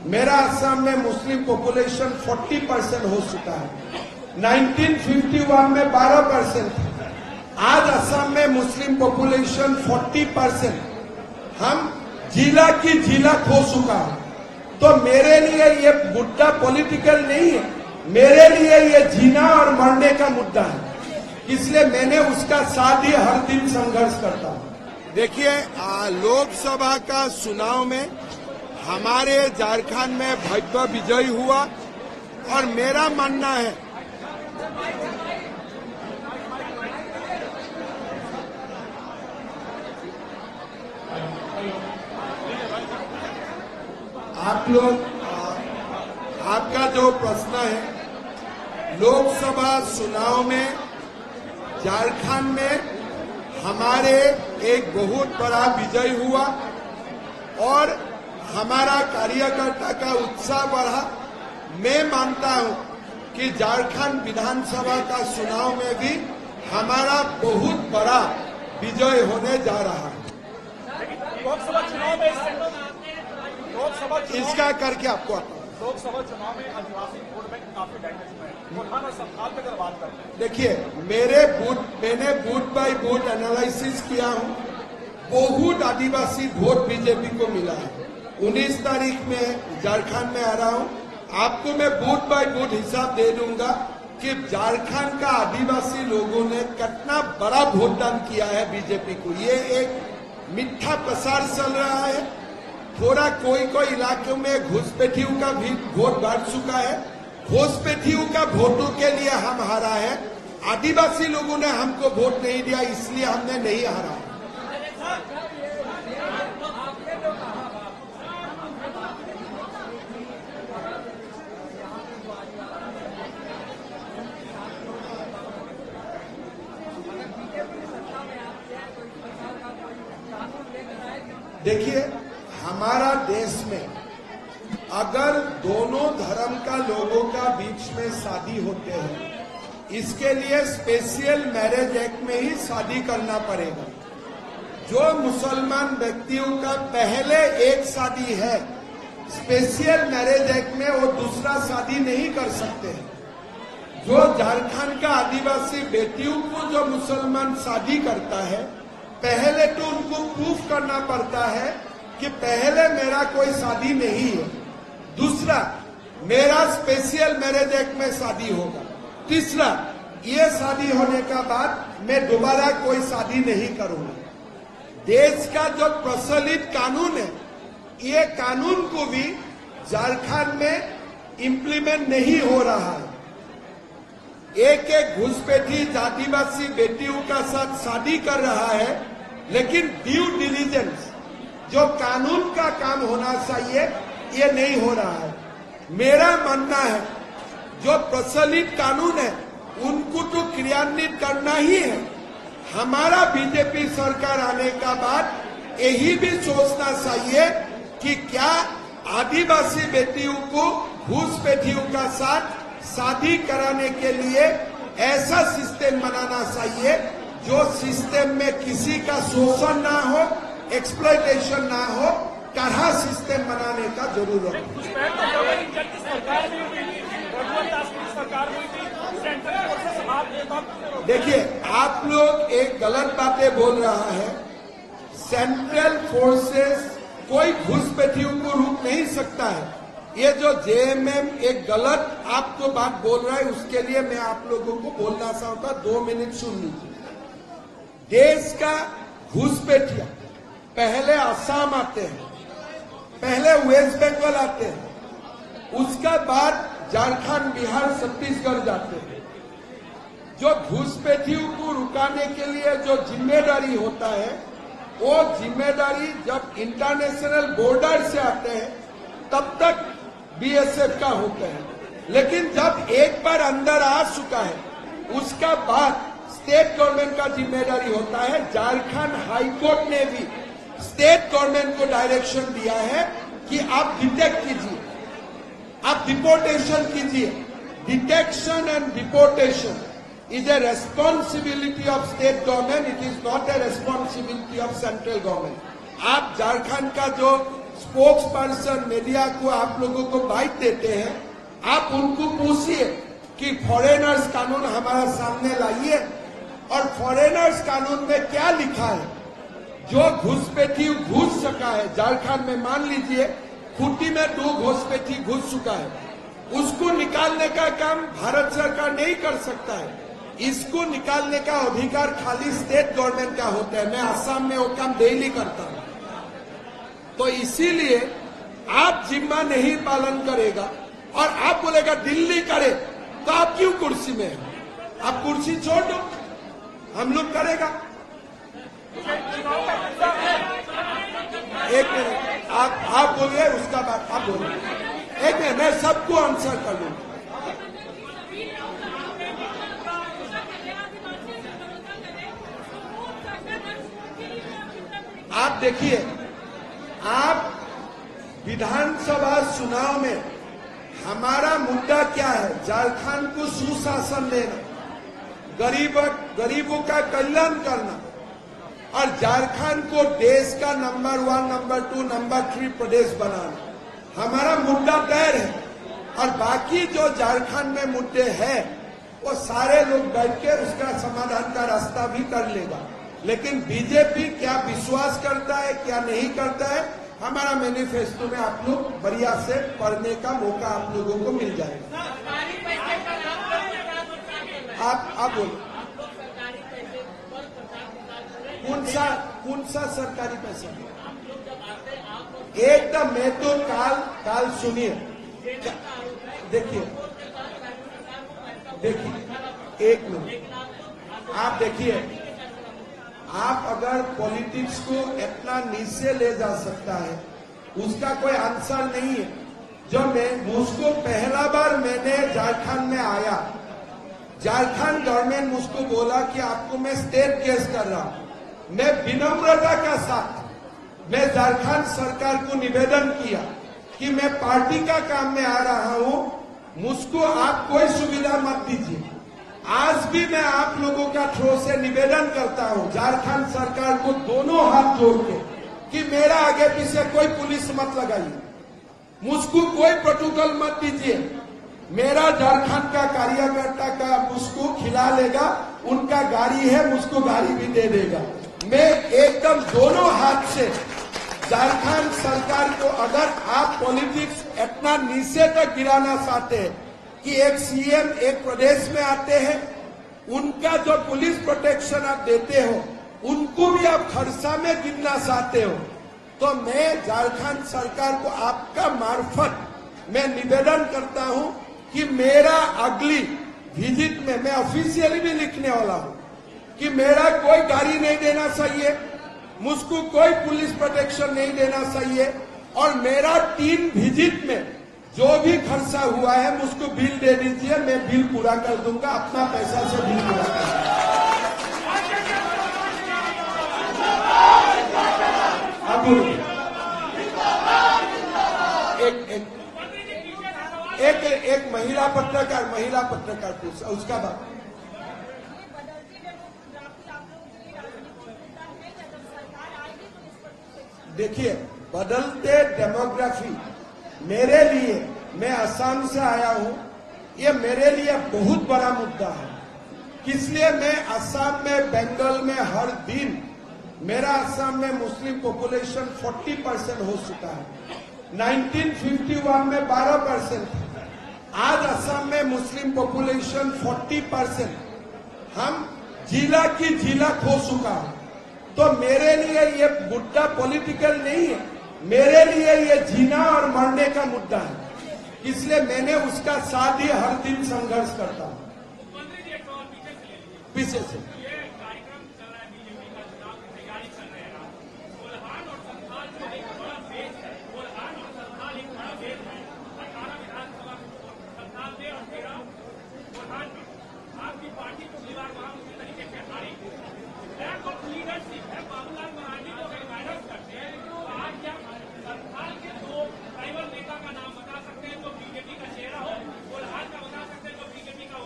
मेरा असम में Muslim population 40% हो चुका है। 1951 में 12% था। आज असम में मुस्लिम पॉपुलेशन 40%। हम जिला की जिला खो चुका है। तो मेरे लिए ये मुद्दा पॉलिटिकल नहीं है, मेरे लिए ये जीना और मरने का मुद्दा है। इसलिए मैंने उसका साथ ही हर दिन संघर्ष करता हूं। देखिए, लोकसभा का चुनाव में हमारे झारखंड में भव्य विजय हुआ और मेरा मानना है आप लोग, आपका जो प्रश्न है, लोकसभा चुनाव में झारखंड में हमारे एक बहुत बड़ा विजय हुआ और हमारा कार्यकर्ता का उत्साह बढ़ा। मैं मानता हूं कि झारखंड विधानसभा का चुनाव में भी हमारा बहुत बड़ा विजय होने जा रहा है। लोकसभा चुनाव में इसका करके आपको लोकसभा चुनाव में आदिवासी वोट बैंक काफी डैमेज हुआ है। बुरहान संभाल की अगर बात करते हैं, देखिए, मैंने बूथ बाय बूथ एनालिसिस किया हूं। बहुत आदिवासी वोट बीजेपी को मिला है। 19 तारीख में झारखंड में आ रहा हूं, आपको मैं बूथ बाय बूथ हिसाब दे दूंगा कि झारखंड का आदिवासी लोगों ने कितना बड़ा वोटदान किया है बीजेपी को। ये एक मिथ्या प्रसार चल रहा है। थोड़ा कोई इलाकों में घुसपैठियों का भी वोट बढ़ चुका है। घुसपैठियों का वोटों के लिए हम हारा है। आदिवासी लोगों ने हमको वोट नहीं दिया, इसलिए हमने नहीं हारा। देखिए, हमारा देश में अगर दोनों धर्म का लोगों का बीच में शादी होते हैं, इसके लिए स्पेशल मैरिज एक्ट में ही शादी करना पड़ेगा। जो मुसलमान व्यक्तियों का पहले एक शादी है, स्पेशल मैरिज एक्ट में वो दूसरा शादी नहीं कर सकते हैं। जो झारखंड का आदिवासी बेटियों को जो मुसलमान शादी करता है, पहले तो उनको प्रूफ करना पड़ता है कि पहले मेरा कोई शादी नहीं है। दूसरा, मेरा स्पेशल मैरिज एक्ट में शादी होगा। तीसरा, ये शादी होने का बाद मैं दोबारा कोई शादी नहीं करूंगा। देश का जो प्रचलित कानून है, ये कानून को भी झारखंड में इम्प्लीमेंट नहीं हो रहा है। एक घुसपैठी आदिवासी बेटियों का साथ शादी कर रहा है, लेकिन ड्यू डिलीजेंस जो कानून का काम होना चाहिए, ये नहीं हो रहा है। मेरा मानना है जो प्रचलित कानून है उनको तो क्रियान्वित करना ही है। हमारा बीजेपी सरकार आने का बाद यही भी सोचना चाहिए कि क्या आदिवासी बेटियों को घुसपैठियों का साथ शादी कराने के लिए ऐसा सिस्टम बनाना चाहिए जो सिस्टम में किसी का शोषण ना हो, एक्सप्लॉयटेशन ना हो। कड़ा सिस्टम बनाने का जरूरत है। देखिए, आप लोग एक गलत बातें बोल रहा है। सेंट्रल फोर्सेस कोई घुसपैठियों को रोक नहीं सकता है। ये जो जेएमएम एक गलत आपको बात बोल रहा है, उसके लिए मैं आप लोगों को बोलना चाहूंगा। 2 मिनट सुन लीजिए। देश का घुसपैठिया पहले असम आते हैं, पहले वेस्ट बंगाल आते हैं, उसका बाद झारखंड, बिहार, छत्तीसगढ़ जाते हैं। जो घुसपैठियों को रुकाने के लिए जो जिम्मेदारी होता है, वो जिम्मेदारी जब इंटरनेशनल बॉर्डर से आते हैं तब तक बीएसएफ का होता है। लेकिन जब एक बार अंदर आ चुका है, उसका बाद स्टेट गवर्नमेंट का जिम्मेदारी होता है। झारखंड हाईकोर्ट ने भी स्टेट गवर्नमेंट को डायरेक्शन दिया है कि आप डिटेक्ट कीजिए, आप डिपोर्टेशन कीजिए। Detection and deportation is a responsibility of state government. It is not a responsibility of central government. आप झारखंड का जो स्पोक्स पर्सन मीडिया को आप लोगों को बाइट देते हैं, आप उनको पूछिए कि फॉरेनर्स कानून हमारा सामने लाइए और फॉरेनर्स कानून में क्या लिखा है। जो घुसपैठी घुस सका है झारखंड में, मान लीजिए खूंटी में 2 घुसपैठी घुस चुका है, उसको निकालने का काम भारत सरकार नहीं कर सकता है। इसको निकालने का अधिकार खाली स्टेट गवर्नमेंट का होता है। मैं असम में वो काम डेली करता हूं। तो इसीलिए आप जिम्मा नहीं पालन करेगा और आप बोलेगा दिल्ली करे, तो आप क्यों कुर्सी में हैं? आप कुर्सी छोड़ दो, हम लोग करेगा। एक मिनट, आप बोलिए, उसका बाद आप बोलिए। एक मिनट, मैं सबको आंसर कर लूंगा। आप देखिए, आप विधानसभा चुनाव में हमारा मुद्दा क्या है? झारखंड को सुशासन देना, गरीबों का कल्याण करना और झारखंड को देश का नंबर 1, नंबर 2, नंबर 3 प्रदेश बनाना हमारा मुद्दा तय है। और बाकी जो झारखंड में मुद्दे हैं वो सारे लोग बैठ के उसका समाधान का रास्ता भी कर लेगा। लेकिन बीजेपी क्या विश्वास करता है, क्या नहीं करता है, हमारा मैनिफेस्टो में आप लोग बढ़िया से पढ़ने का मौका आप लोगों को मिल जाएगा। आप बोलो, कौन सा सरकारी पैसा? एकदम, मैं तो काल सुनिए, देखिए एक मिनट, आप देखिए, आप अगर पॉलिटिक्स को इतना नीचे ले जा सकता है, उसका कोई आंसर नहीं है। जब मुझको पहला बार मैंने झारखंड में आया, झारखंड गवर्नमेंट मुझको बोला कि आपको मैं स्टेट केस कर रहा हूं। मैं विनम्रता का साथ मैं झारखंड सरकार को निवेदन किया कि मैं पार्टी का काम में आ रहा हूं, मुझको आप कोई सुविधा मत दीजिए। आज भी मैं आप लोगों का थ्रो से निवेदन करता हूं झारखंड सरकार को दोनों हाथ जोड़ के कि मेरा आगे पीछे कोई पुलिस मत लगाइए, मुझको कोई प्रोटोकॉल मत दीजिए। मेरा झारखंड का कार्यकर्ता का मुझको खिला लेगा, उनका गाड़ी है, मुझको गाड़ी भी दे देगा। मैं एकदम दोनों हाथ से झारखंड सरकार को, अगर आप पॉलिटिक्स इतना नीचे तक गिराना चाहते हैं कि एक सीएम एक प्रदेश में आते हैं, उनका जो पुलिस प्रोटेक्शन आप देते हो उनको भी आप खर्चा में गिनना चाहते हो, तो मैं झारखंड सरकार को आपका मार्फत मैं निवेदन करता हूं कि मेरा अगली विजिट में मैं ऑफिशियली भी लिखने वाला हूं कि मेरा कोई गाड़ी नहीं देना चाहिए, मुझको कोई पुलिस प्रोटेक्शन नहीं देना चाहिए और मेरा 3 विजिट में जो भी खर्चा हुआ है मुझको बिल दे दीजिए, मैं बिल पूरा कर दूंगा, अपना पैसा से बिल पूरा कर दूंगा। अब एक महिला पत्रकार पूछा, उसका बाद देखिए, बदलते डेमोग्राफी मेरे लिए, मैं असम से आया हूं, ये मेरे लिए बहुत बड़ा मुद्दा है। इसलिए मैं असम में, बंगाल में हर दिन, मेरा असम में मुस्लिम पॉपुलेशन 40% हो चुका है। 1951 में 12% था, आज असम में मुस्लिम पॉपुलेशन 40%। हम जिला की जिला खो चुका हूं। तो मेरे लिए ये मुद्दा पॉलिटिकल नहीं है, मेरे लिए ये जीना और मरने का मुद्दा है। इसलिए मैंने उसका साथ ही हर दिन संघर्ष करता हूं। पीछे से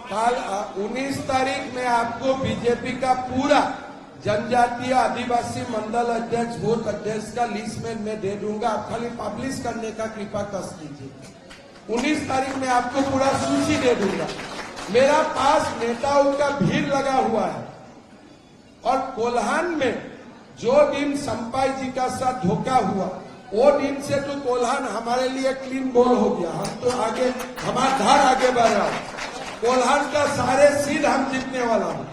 कल 19 तारीख में आपको बीजेपी का पूरा जनजातीय आदिवासी मंडल अध्यक्ष बूथ अध्यक्ष का लिस्ट में मैं दे दूंगा, आप खाली पब्लिश करने का कृपा कर कीजिए। 19 तारीख में आपको पूरा सूची दे दूंगा। मेरा पास नेताओं का भीड़ लगा हुआ है और कोल्हान में जो दिन संपाई जी का साथ धोखा हुआ वो दिन से तो कोल्हान हमारे लिए क्लीन बोल हो गया। हम तो आगे, हमारा धार आगे बढ़ रहा है। कोल्हान का सारे सीट हम जीतने वाला हूं।